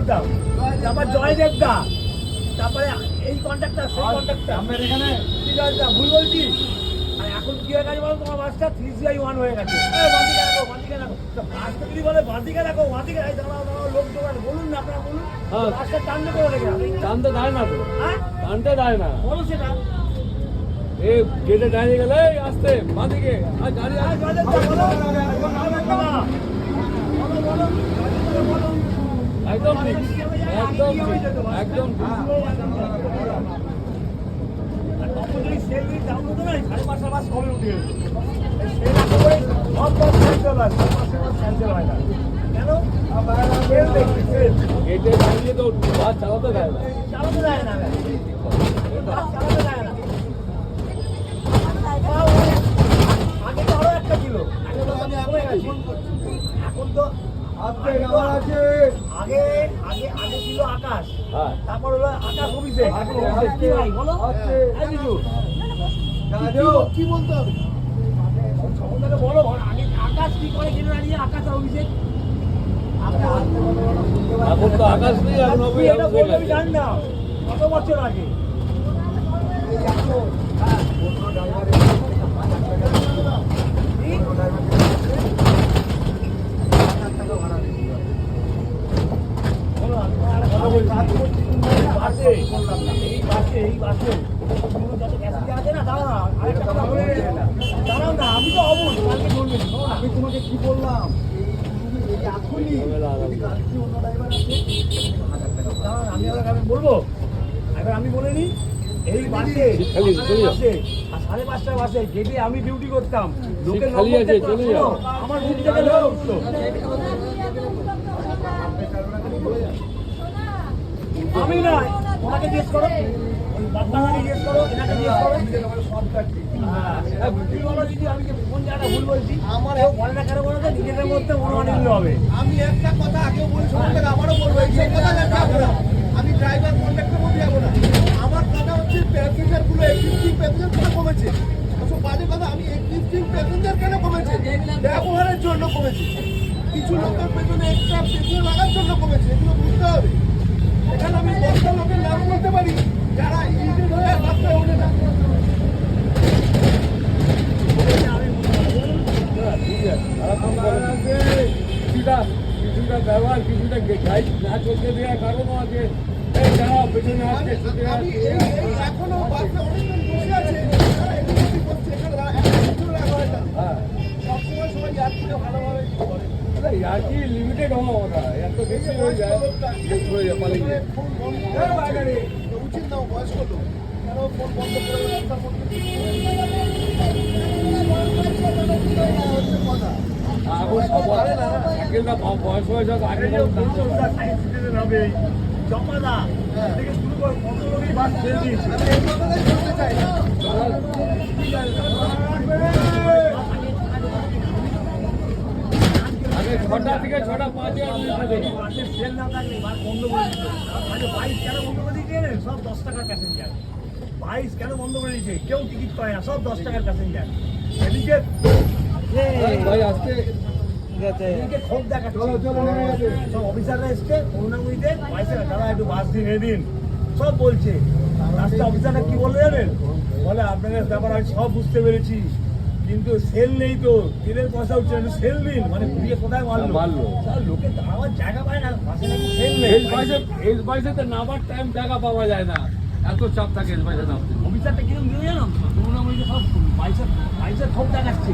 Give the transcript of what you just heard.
করতাম, তারপর জয়দেব দা, তারপরে এই কন্ট্রাক্টর সেই কন্ট্রাক্টর আপনার এখানে ঠিক আছে ভুল বলছি। আর এখন কি হয়ে গেছে বলো তোমার বাসটা 3/1 হয়ে গেছে। বাঁদিকে রাখো বাঁদিকে রাখো, বাসটা যদি বলে বাঁদিকে রাখো বাঁদিকে দাঁড়াও দাঁড়াও লোক জোগাড় বলুন না আপনারা বলুন। বাসটা টানতে করে রেখে টানতে দেয় না তো, হ্যাঁ টানতে দেয় না। বলো সেটা এ গেটে দাঁড়িয়ে গেলে আসতে বাঁদিকে আর গাড়ি আর জয়দেব দা বলো বলো বলো একদম ঠিক, একদম ঠিক, একদম ঠিক। তখন যদি সেল দিয়ে দাম হতো না 5:30 বাস কমে উঠে যেত। সেল একেবারে সব বাস ক্যান্সেল হয়, 5:30 বাস ক্যান্সেল হয় না কেন? সেল দেখছি সেল গেটে দাঁড়িয়ে তো বাস চালাতে দেয় না। চালাতে দেয় না বাস চালাতে দেয় না। আগে তো আরো একটা ছিল, আগে তো আমি কমে গেছি। এখন তো আগে আগে আগে আগে ছিল আকাশ, হ্যাঁ তারপর হলো আকাশ অভিষেক। কি ভাই বলো এই বিজু কি বলতে হবে? সমস্যাটা বলো আগে আকাশ কি করে কিনে দাঁড়িয়ে আকাশ আর অভিষেক। এখন তো আকাশ নেই, এখন আপনি এটা বলতে আমি জানি না কত বছর আগে। দাঁড়াও না আমি তো অবুঝ কালকে বলবেন। আমি তোমাকে কি বললাম? এই এখনই কালকে অন্য ড্রাইভার আছে। দাঁড়ান আমি আমি বলবো এবার আমি বলে নিই এই বাসে খালি আছে, চলে যাও। বাসে আর 5:30 বাসে গেটে আমি ডিউটি করতাম, লোকের খালি আছে, চলে যাও। আমার রুম থেকে লোক উঠতো। আমি নয় ওনাকে জিজ্ঞেস করো, ওই বাচ্চাকে জিজ্ঞেস করো, এনাকে জিজ্ঞেস করো। হ্যাঁ, তুমি বলো দিদি আমি কি কোন জায়গাটা ভুল বলছি? আমার কেউ বলে না কেন বলো তো, নিজেদের মধ্যে মনোমালিন্য হবে। আমি একটা কথা আগেও বলি, সবাই আবারও বলবো, এই সেই কথা যাবো না। আমি ড্রাইভার কন্ট্রাক্টের মধ্যে যাবো না। আমার কথা হচ্ছে প্যাসেঞ্জার গুলো এক্সিস্টিং প্যাসেঞ্জার কেন কমেছে? ওসব বাজে কথা। আমি এক্সিস্টিং প্যাসেঞ্জার কেন কমেছে? ব্যবহারের জন্য কমেছে। কিছু লোকের পেছনে এক্সট্রা পেছনে লাগার জন্য কমেছে, এগুলো বুঝতে হবে। এখানে আমি 10টা লোকের নাম বলতে পারি যারা ইঞ্জিন হয়ে রাস্তায় ওঠে না। কিছুটা ব্যবহার, কিছুটা গাইড না চলতে দেওয়ার কারণও আছে। এই যারা পেছনে আসছে ছুটে আমি আসছে, এখনো বাসে অনেকজন বসে আছে, তারা এদিকে করছে, এখানে একটা রাখা হয় না। হ্যাঁ সবসময় সবাই যাত্রীরা ভালোভাবে করে। আর কি লিমিটেড হওয়া কথা, এত বেশি হয়ে যায় পালিয়ে যায়। ফোন বন্ধ করে উচিত না, বয়স্ক লোক কেন ফোন বন্ধ করে রাস্তা কথা। এখন সবার আগে না বয়স হয়ে যাক আগে জমাদা থেকে শুরু করে কত লোকই বাস ছেড়ে দিয়েছে। আমি এই কথাটাই বলতে চাই না। আগে 6টা থেকে 6:05 বাসের সেল না থাকলে বাস বন্ধ করে দিত। মানে 22 কেন বন্ধ করে দিয়েছে জানেন? সব 10 টাকার প্যাসেঞ্জার। 22 কেন বন্ধ করে দিয়েছে? কেউ টিকিট করে না, সব 10 টাকার প্যাসেঞ্জার। এদিকে ভাই আজকে এদিকে ক্ষোভ দেখাচ্ছে। সব অফিসাররা এসছে করুণাময়ীতে পয়সা দাদা একটু বাস দিন এদিন সব বলছে। লাস্টে অফিসাররা কি বলে জানেন? বলে আপনাদের ব্যাপার আমি সব বুঝতে পেরেছি, কিন্তু সেল নেই তো, তেলের পয়সা উঠছে না, সেল দিন। মানে ঘুরিয়ে কোথায় মারলো মারলো। লোকে দাঁড়াবার জায়গা পায় না, বাসে নাকি সেল নেই। এস বাইসে নামার টাইম টাকা পাওয়া যায় না, এত চাপ থাকে এস বাইসে নামতে। অফিসারটা কিরকম নিয়ে জানো? করুণাময়ীতে সব পয়সা ক্ষোভ দেখাচ্ছে।